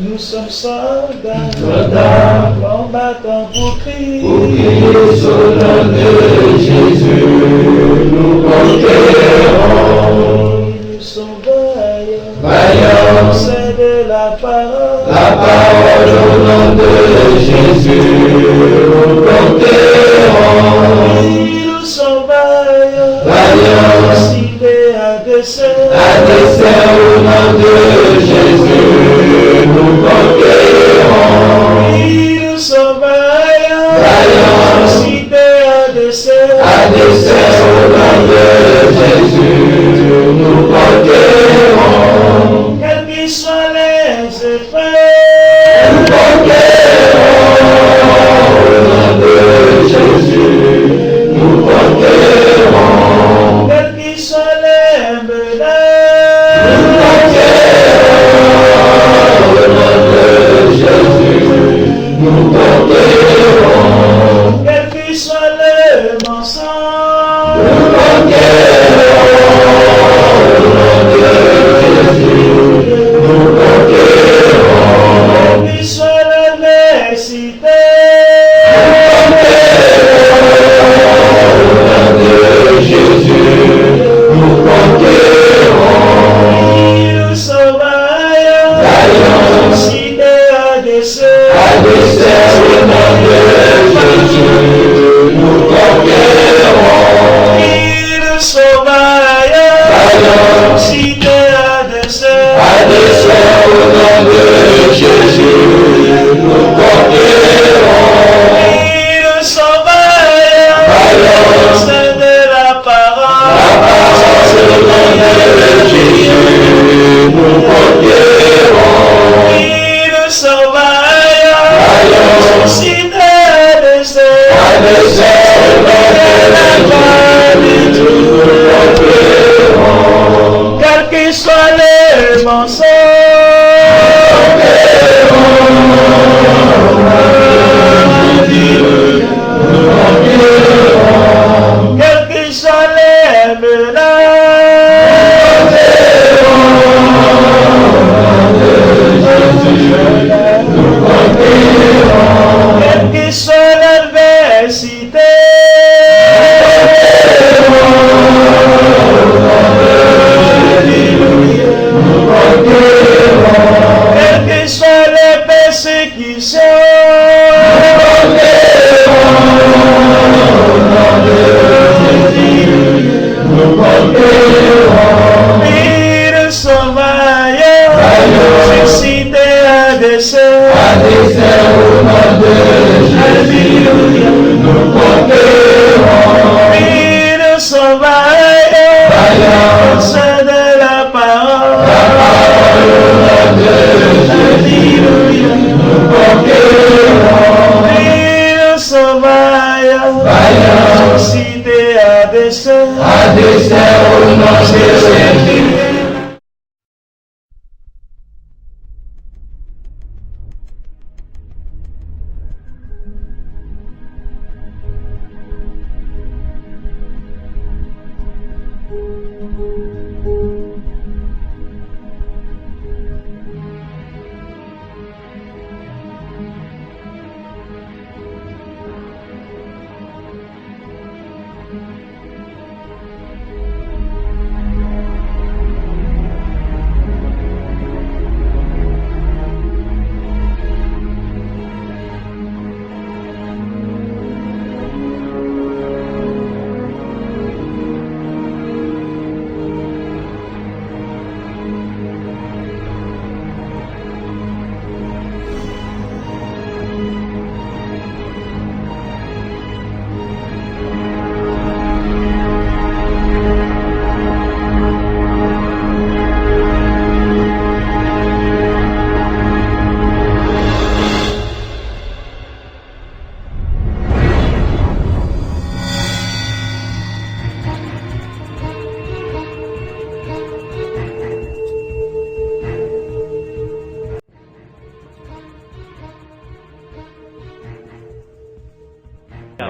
Nous sommes soldats, combattants pour crier au nom de Jésus, nous conquérons. Nous sommes Vaillants, c'est de la parole au nom de Jésus, nous conquérons. Nous sommes Vaillants, cités à dessein au nom de Jésus, nous conquérons. Nous sommes vaillants, cités à dessein au nom de Jésus, nous conquérons. Quels qu'ils soient les effets, Nous conquérons au nom de Jésus, nous conquérons. quels qu'ils soient les menaces, Nous conquérons au nom de Jésus, nous conquérons. quels qu'ils soient les mensonges, Nous conquérons au nom de Jésus, nous conquérons. quels qu'ils soient l'adversité, Jésus, nous conquérons. nous sommes vaillants, cités à dessein Au nom de Jésus, nous conquérons. Nous sommes vaillants, cités à dessein Au nom de Jésus, nous conquérons. Nous sommes vaillants, c'est de la parole Au nom de Jésus, nous conquérons. Nous sommes vaillants, cités à dessein quels qu'ils soient les mensonges, quels qu'ils soient les menaces, quels qu'ils soient l'adversité, quelles que soient les persécutions, nous sommes vaillants, suscités à dessein, au nom de Jésus, nous conquérons. nous sommes vaillants, c'est de la parole Au nom de Jésus, nous conquérons. nous sommes vaillants, suscités à dessein, au nom de Jésus.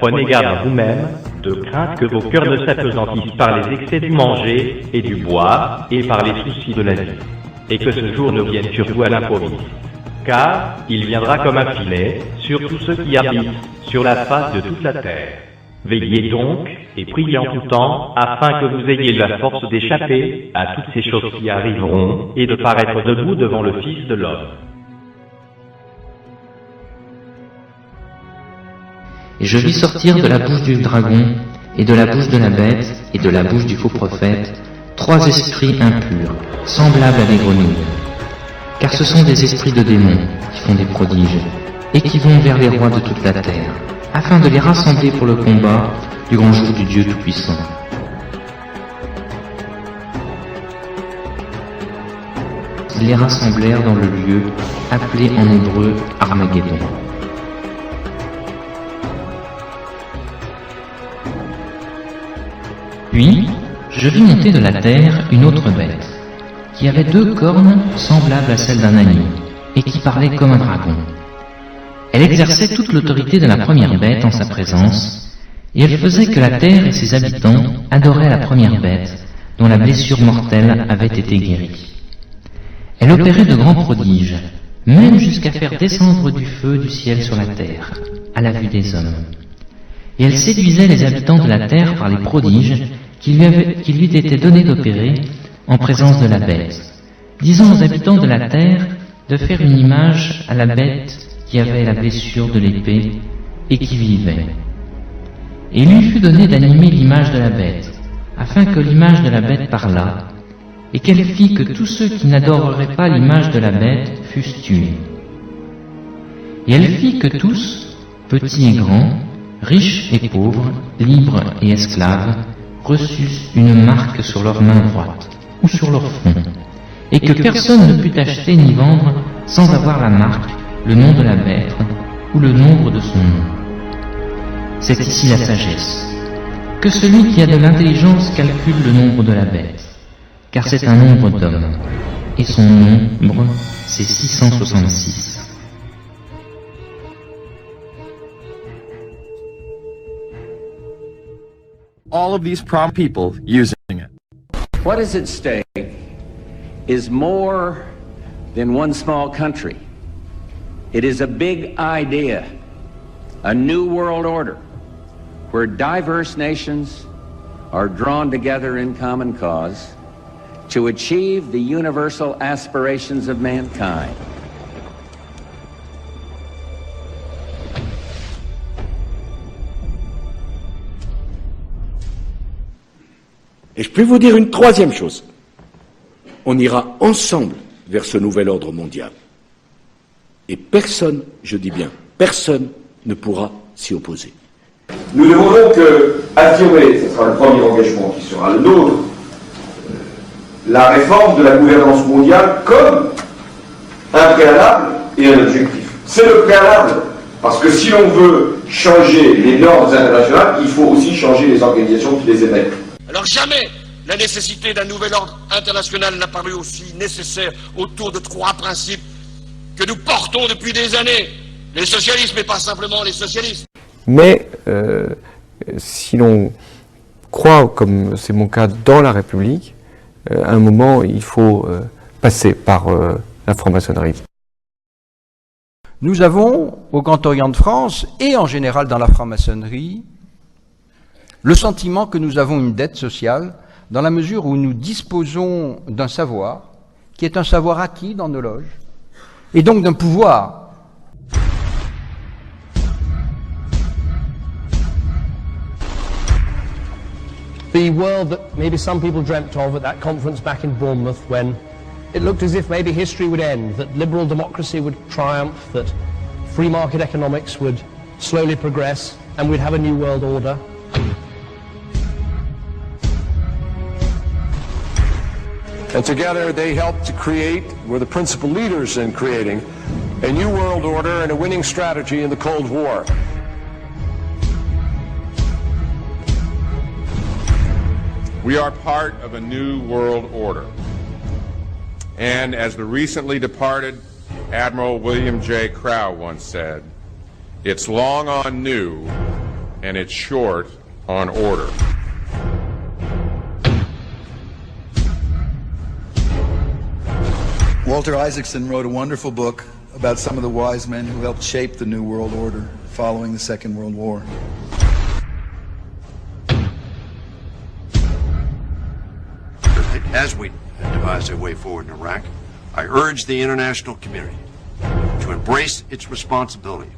Prenez garde à vous-même, de crainte que vos cœurs ne s'appesantissent par les excès du manger et du boire et par les soucis de la vie, et que ce jour ne vienne sur vous à l'improviste. car il viendra comme un filet sur tous ceux qui habitent sur la face de toute la terre. Veillez donc et priez en tout temps, afin que vous ayez la force d'échapper à toutes ces choses qui arriveront et de paraître debout devant le Fils de l'homme. Et je vis sortir de la bouche du dragon, et de la bouche de la bête, et de la bouche du faux prophète, 3 esprits impurs, semblables à des grenouilles. Car ce sont des esprits de démons qui font des prodiges, et qui vont vers les rois de toute la terre, afin de les rassembler pour le combat du grand jour du Dieu Tout-Puissant. Ils les rassemblèrent dans le lieu appelé en hébreu Armageddon. Puis, je vis monter de la terre une autre bête, qui avait 2 cornes semblables à celles d'un agneau, et qui parlait comme un dragon. Elle exerçait toute l'autorité de la première bête en sa présence, et elle faisait que la terre et ses habitants adoraient la première bête, dont la blessure mortelle avait été guérie. Elle opérait de grands prodiges, même jusqu'à faire descendre du feu du ciel sur la terre, à la vue des hommes. Et elle séduisait les habitants de la terre par les prodiges qui lui étaient donnés d'opérer en présence de la bête, disant aux habitants de la terre de faire une image à la bête qui avait la blessure de l'épée et qui vivait. Et il lui fut donné d'animer l'image de la bête, afin que l'image de la bête parlât, et qu'elle fit que tous ceux qui n'adoreraient pas l'image de la bête fussent tués. Et elle fit que tous, petits et grands, riches et pauvres, libres et esclaves, reçussent une marque sur leur main droite ou sur leur front, et que personne ne put acheter ni vendre sans avoir la marque, le nom de la bête ou le nombre de son nom. C'est ici la sagesse. Que celui qui a de l'intelligence calcule le nombre de la bête, car c'est un nombre d'hommes, et son nombre, c'est 666. All of these people using it. What is at stake is more than one small country. It is a big idea, a new world order, where diverse nations are drawn together in common cause to achieve the universal aspirations of mankind. Et je peux vous dire une troisième chose. On ira ensemble vers ce nouvel ordre mondial. Et personne, je dis bien, personne ne pourra s'y opposer. Nous devons donc affirmer, ce sera le premier engagement qui sera le nôtre, la réforme de la gouvernance mondiale comme un préalable et un objectif. C'est le préalable, parce que si l'on veut changer les normes internationales, il faut aussi changer les organisations qui les émettent. Alors jamais la nécessité d'un nouvel ordre international n'a paru aussi nécessaire autour de 3 principes que nous portons depuis des années. Les socialistes, mais pas simplement les socialistes. Mais si l'on croit, comme c'est mon cas, dans la République, à un moment, il faut passer par la franc-maçonnerie. Nous avons, au Grand Orient de France, et en général dans la franc-maçonnerie, le sentiment que nous avons une dette sociale dans la mesure où nous disposons d'un savoir qui est un savoir acquis dans nos loges et donc d'un pouvoir. The world that maybe some people dreamt of at that conference back in Bournemouth, when it looked as if maybe history would end, that liberal democracy would triumph, that free market economics would slowly progress and we'd have a new world order. And together they helped to create, were the principal leaders in creating, a new world order and a winning strategy in the Cold War. We are part of a new world order. And as the recently departed Admiral William J. Crowe once said, it's long on new and it's short on order. Walter Isaacson wrote a wonderful book about some of the wise men who helped shape the New World Order following the Second World War. As we devise a way forward in Iraq, I urge the international community to embrace its responsibility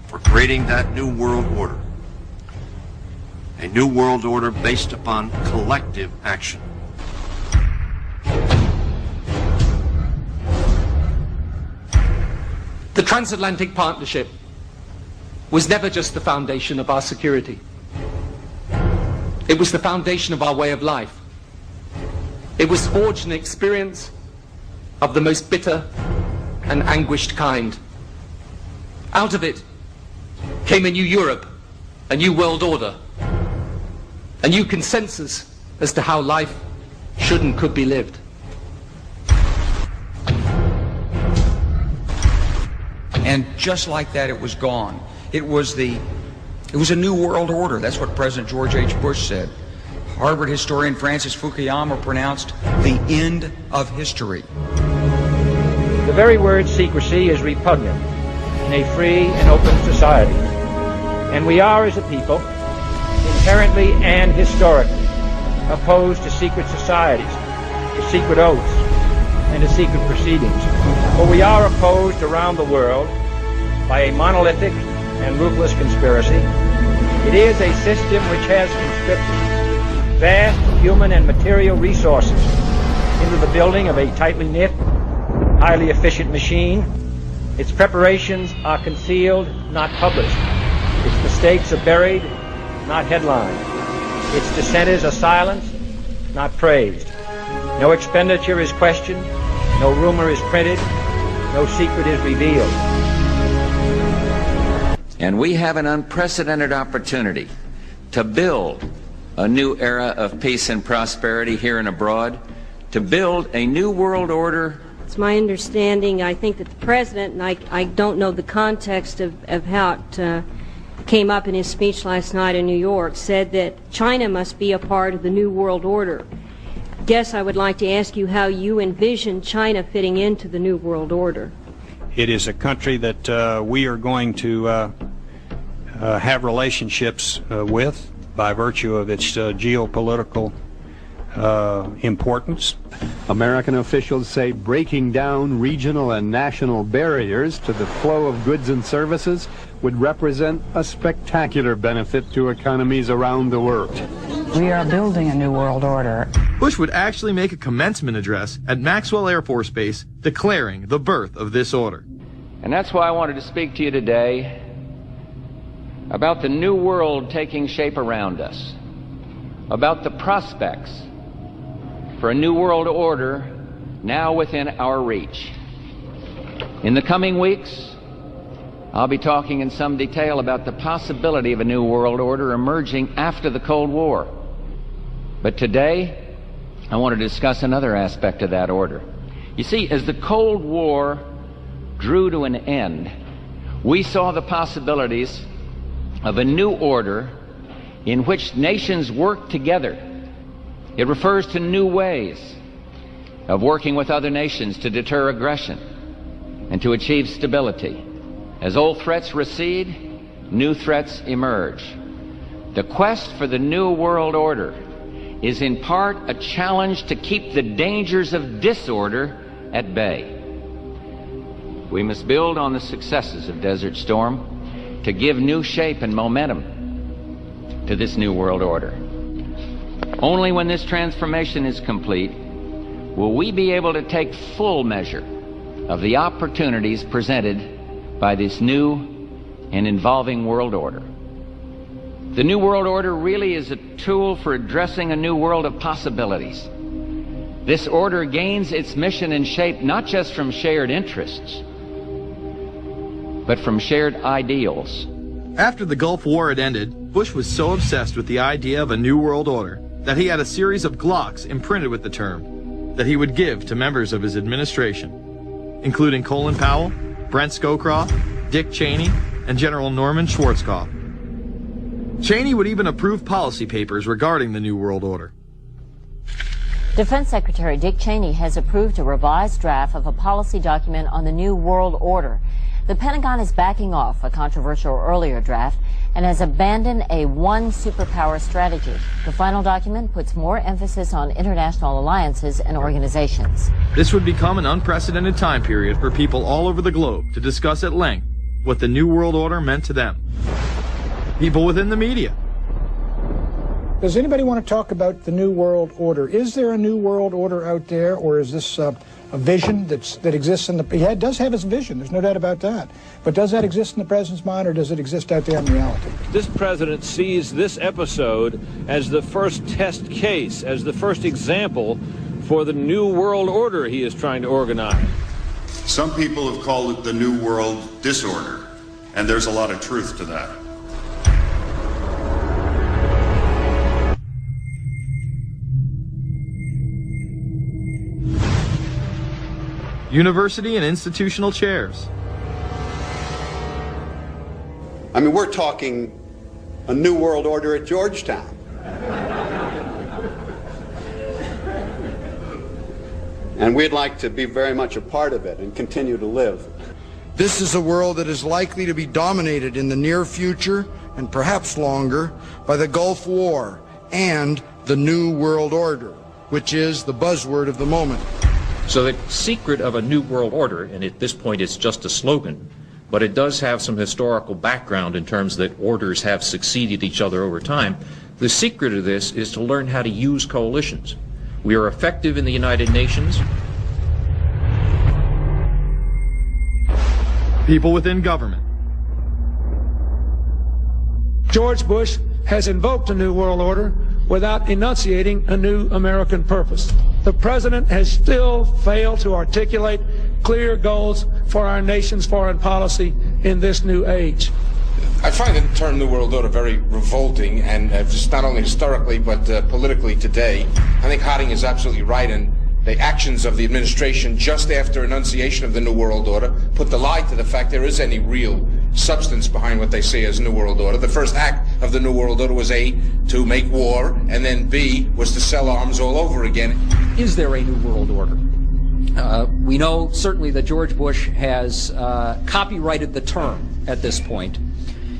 for creating that new world order. A new world order based upon collective action. The transatlantic partnership was never just the foundation of our security. It was the foundation of our way of life. It was forged in experience of the most bitter and anguished kind. Out of it came a new Europe, a new world order, a new consensus as to how life should and could be lived. And just like that, it was gone. It was a new world order. That's what President George H. Bush said. Harvard historian Francis Fukuyama pronounced the end of history. The very word secrecy is repugnant in a free and open society. And we are, as a people, inherently and historically opposed to secret societies, to secret oaths, and to secret proceedings. For we are opposed around the world by a monolithic and ruthless conspiracy. It is a system which has conscripted vast human and material resources into the building of a tightly knit, highly efficient machine. Its preparations are concealed, not published. Its mistakes are buried, not headlined. Its dissenters are silenced, not praised. No expenditure is questioned, no rumor is printed, no secret is revealed. And we have an unprecedented opportunity to build a new era of peace and prosperity here and abroad, to build a new world order. It's my understanding, I think, that the President, and I don't know the context of how it came up in his speech last night in New York, said that China must be a part of the new world order. Guess I would like to ask you how you envision China fitting into the new world order. It is a country that we are going to have relationships with by virtue of its geopolitical importance. American officials say breaking down regional and national barriers to the flow of goods and services would represent a spectacular benefit to economies around the world. We are building a new world order. Bush would actually make a commencement address at Maxwell Air Force Base declaring the birth of this order. And that's why I wanted to speak to you today about the new world taking shape around us, about the prospects for a new world order now within our reach. In the coming weeks, I'll be talking in some detail about the possibility of a new world order emerging after the Cold War. But today, I want to discuss another aspect of that order. You see, as the Cold War drew to an end, we saw the possibilities of a new order in which nations work together. It refers to new ways of working with other nations to deter aggression and to achieve stability. As old threats recede, new threats emerge. The quest for the new world order is in part a challenge to keep the dangers of disorder at bay. We must build on the successes of Desert Storm to give new shape and momentum to this new world order. Only when this transformation is complete will we be able to take full measure of the opportunities presented by this new and evolving world order. The new world order really is a tool for addressing a new world of possibilities. This order gains its mission and shape not just from shared interests, but from shared ideals. After the Gulf War had ended, Bush was so obsessed with the idea of a new world order that he had a series of Glocks imprinted with the term that he would give to members of his administration, including Colin Powell, Brent Scowcroft, Dick Cheney, and General Norman Schwarzkopf. Cheney would even approve policy papers regarding the New World Order. Defense Secretary Dick Cheney has approved a revised draft of a policy document on the New World Order. The Pentagon is backing off a controversial earlier draft and has abandoned a one superpower strategy. The final document puts more emphasis on international alliances and organizations. This would become an unprecedented time period for people all over the globe to discuss at length what the New World Order meant to them. People within the media. Does anybody want to talk about the New World Order? Is there a New World Order out there, or is this a vision that exists in the... Yeah, it does have its vision, there's no doubt about that. But does that exist in the president's mind, or does it exist out there in reality? This president sees this episode as the first test case, as the first example for the New World Order he is trying to organize. Some people have called it the New World Disorder, and there's a lot of truth to that. University and institutional chairs. I mean, we're talking a New World Order at Georgetown. And we'd like to be very much a part of it and continue to live. This is a world that is likely to be dominated in the near future, and perhaps longer, by the Gulf War and the New World Order, which is the buzzword of the moment. So the secret of a New World Order, and at this point it's just a slogan, but it does have some historical background in terms that orders have succeeded each other over time. The secret of this is to learn how to use coalitions. We are effective in the United Nations. People within government. George Bush has invoked a New World Order without enunciating a new American purpose. The president has still failed to articulate clear goals for our nation's foreign policy in this new age. I find the term New World Order very revolting, and just not only historically but politically today. I think Harding is absolutely right, and the actions of the administration just after enunciation of the New World Order put the lie to the fact there is any real substance behind what they say as New World Order. The first act of the New World Order was A, to make war, and then B, was to sell arms all over again. Is there a New World Order? We know certainly that George Bush has copyrighted the term at this point.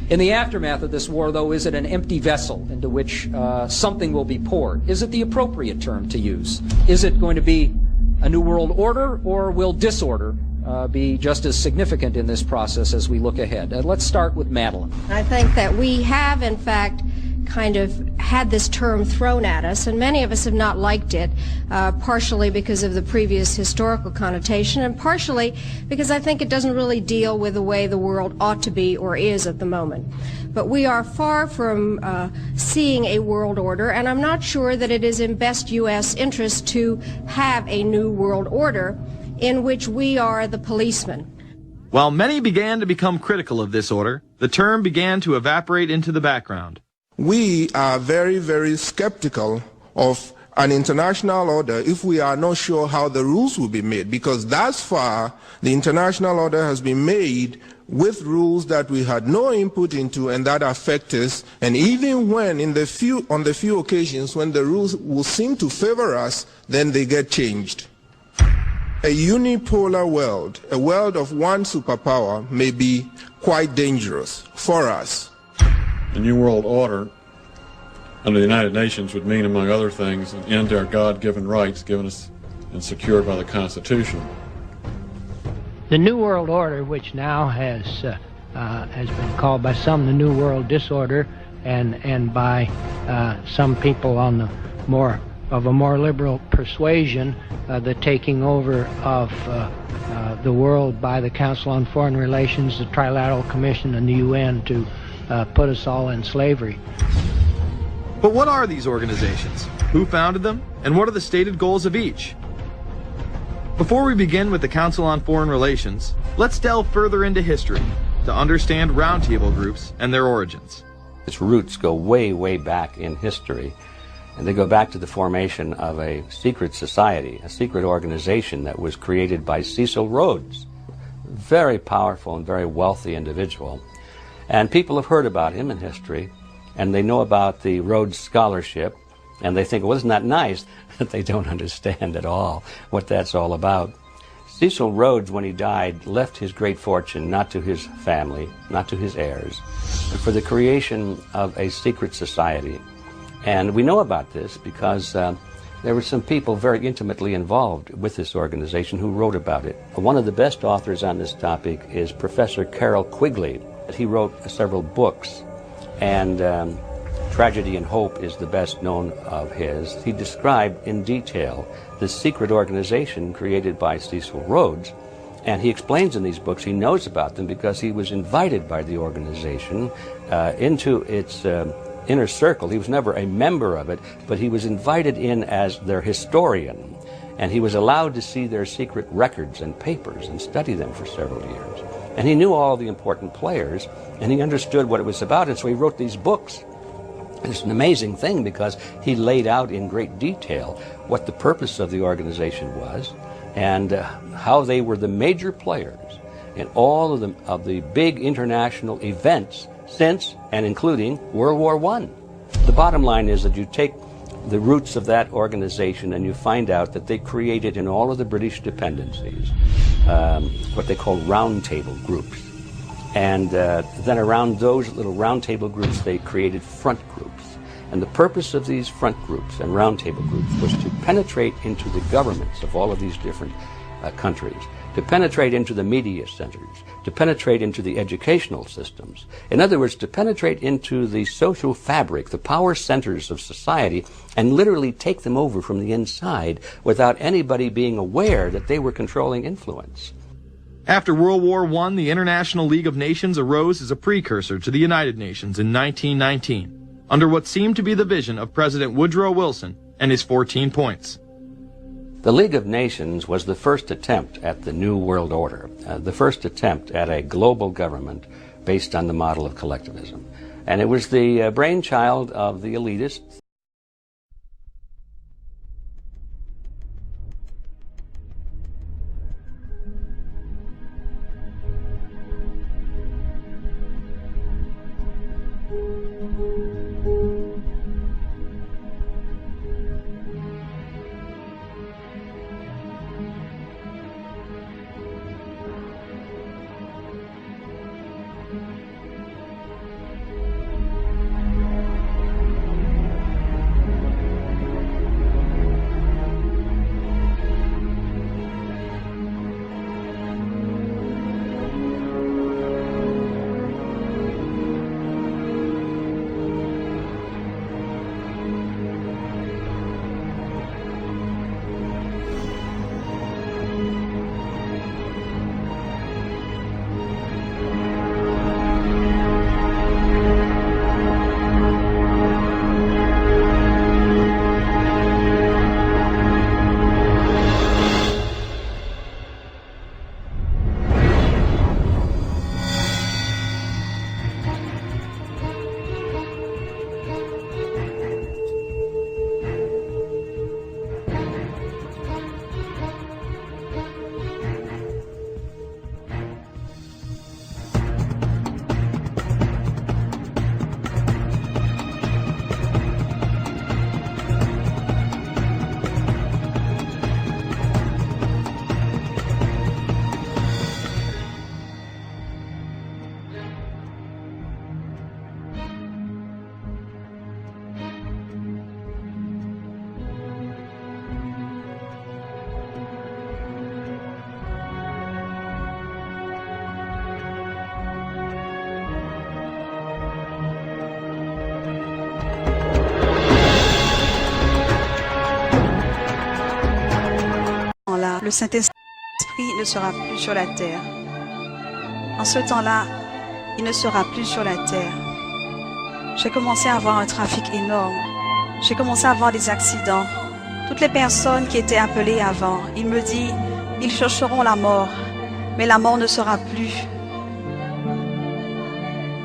In the aftermath of this war, though, is it an empty vessel into which something will be poured? Is it the appropriate term to use? Is it going to be a New World Order, or will disorder be just as significant in this process as we look ahead? Let's start with Madeline. I think that we have, in fact, kind of had this term thrown at us, and many of us have not liked it, partially because of the previous historical connotation, and partially because I think it doesn't really deal with the way the world ought to be or is at the moment. But we are far from seeing a world order, and I'm not sure that it is in best U.S. interest to have a new world order in which we are the policeman. While many began to become critical of this order, the term began to evaporate into the background. We are very, very skeptical of an international order if we are not sure how the rules will be made, because thus far the international order has been made with rules that we had no input into and that affect us, and even when on the few occasions when the rules will seem to favor us, then they get changed. A unipolar world, a world of one superpower, may be quite dangerous for us. The New World Order under the United Nations would mean, among other things, an end to our God-given rights given us and secured by the Constitution. The New World Order, which now has been called by some the New World Disorder, and by some people on the more liberal persuasion, the taking over of the world by the Council on Foreign Relations, the Trilateral Commission, and the UN to put us all in slavery. But what are these organizations? Who founded them? And what are the stated goals of each? Before we begin with the Council on Foreign Relations, let's delve further into history to understand roundtable groups and their origins. Its roots go way, way back in history, and they go back to the formation of a secret society, a secret organization that was created by Cecil Rhodes, a very powerful and very wealthy individual. And people have heard about him in history, and they know about the Rhodes Scholarship, And they think, well, isn't that nice? That they don't understand at all what that's all about. Cecil Rhodes, when he died, left his great fortune not to his family, not to his heirs, but for the creation of a secret society. And we know about this because there were some people very intimately involved with this organization who wrote about it. One of the best authors on this topic is Professor Carroll Quigley. He wrote several books, and Tragedy and Hope is the best known of his. He described in detail the secret organization created by Cecil Rhodes, and he explains in these books he knows about them because he was invited by the organization into its inner circle. He was never a member of it, but he was invited in as their historian, and he was allowed to see their secret records and papers and study them for several years. And he knew all the important players, and he understood what it was about, and so he wrote these books. And it's an amazing thing because he laid out in great detail what the purpose of the organization was and how they were the major players in all of the big international events since and including World War I. The bottom line is that you take the roots of that organization and you find out that they created in all of the British dependencies what they call roundtable groups. And then around those little roundtable groups they created front groups. And the purpose of these front groups and roundtable groups was to penetrate into the governments of all of these different countries, to penetrate into the media centers, to penetrate into the educational systems. In other words, to penetrate into the social fabric, the power centers of society, and literally take them over from the inside without anybody being aware that they were controlling influence. After World War I, the International League of Nations arose as a precursor to the United Nations in 1919, under what seemed to be the vision of President Woodrow Wilson and his 14 points. The League of Nations was the first attempt at the New World Order, the first attempt at a global government based on the model of collectivism. And it was the brainchild of the elitists. Le Saint-Esprit ne sera plus sur la terre. En ce temps-là, il ne sera plus sur la terre. J'ai commencé à avoir un trafic énorme. J'ai commencé à avoir des accidents. Toutes les personnes qui étaient appelées avant, il me dit, ils chercheront la mort, mais la mort ne sera plus.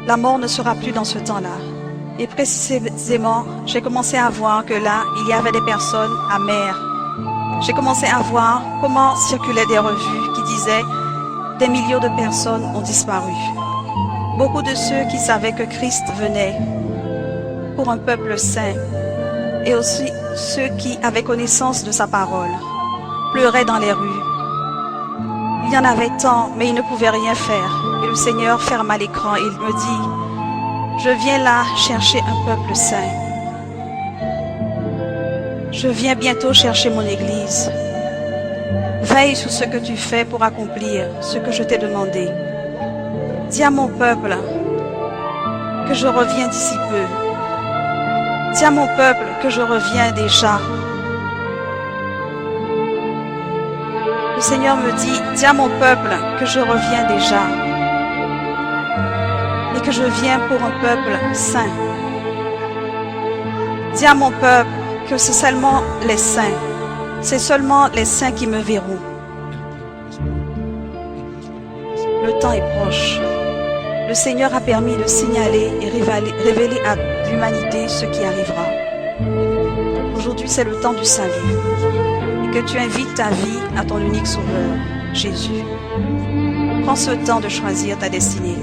La mort ne sera plus dans ce temps-là. Et précisément, j'ai commencé à voir que là, il y avait des personnes amères. J'ai commencé à voir comment circulaient des revues qui disaient « Des millions de personnes ont disparu ». Beaucoup de ceux qui savaient que Christ venait pour un peuple saint et aussi ceux qui avaient connaissance de sa parole, pleuraient dans les rues. Il y en avait tant, mais ils ne pouvaient rien faire. Et le Seigneur ferma l'écran et il me dit, je viens là chercher un peuple saint. Je viens bientôt chercher mon Église. Veille sur ce que tu fais pour accomplir ce que je t'ai demandé. Dis à mon peuple que je reviens d'ici peu. Dis à mon peuple que je reviens déjà. Le Seigneur me dit, dis à mon peuple que je reviens déjà. Et que je viens pour un peuple saint. Dis à mon peuple que c'est seulement les saints. C'est seulement les saints qui me verront. Le temps est proche. Le Seigneur a permis de signaler et révéler à l'humanité ce qui arrivera. Aujourd'hui, c'est le temps du salut. Et que tu invites ta vie à ton unique sauveur, Jésus. Prends ce temps de choisir ta destinée.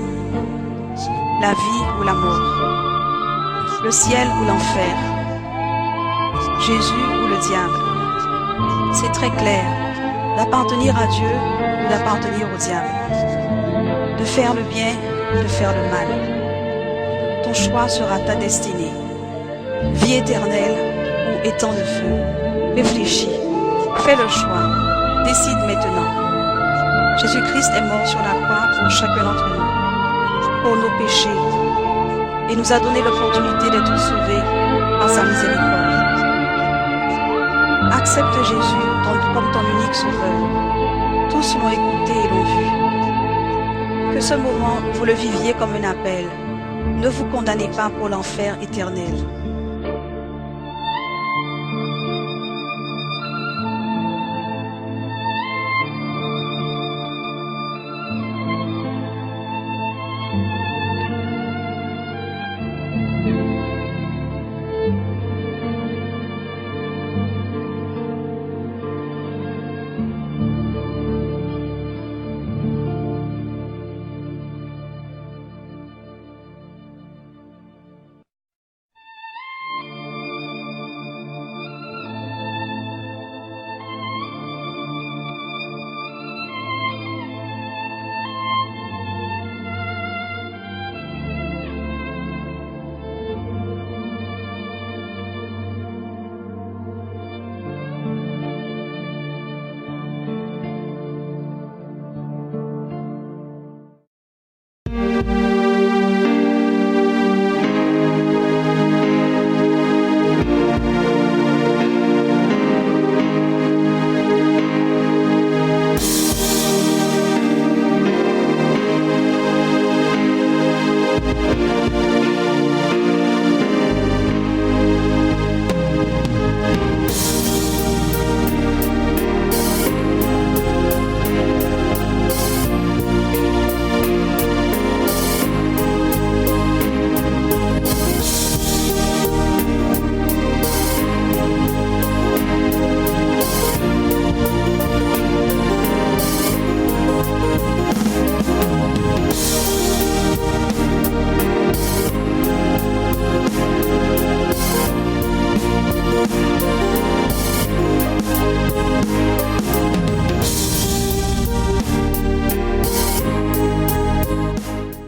La vie ou la mort. Le ciel ou l'enfer. Jésus ou le diable. C'est très clair. D'appartenir à Dieu ou d'appartenir au diable. De faire le bien ou de faire le mal. Ton choix sera ta destinée. Vie éternelle ou étang de feu. Réfléchis. Fais le choix. Décide maintenant. Jésus-Christ est mort sur la croix pour chacun d'entre nous. Pour nos péchés. Et nous a donné l'opportunité d'être sauvés par sa miséricorde. Accepte Jésus comme ton unique sauveur. Tous l'ont écouté et l'ont vu. Que ce moment, vous le viviez comme un appel. Ne vous condamnez pas pour l'enfer éternel.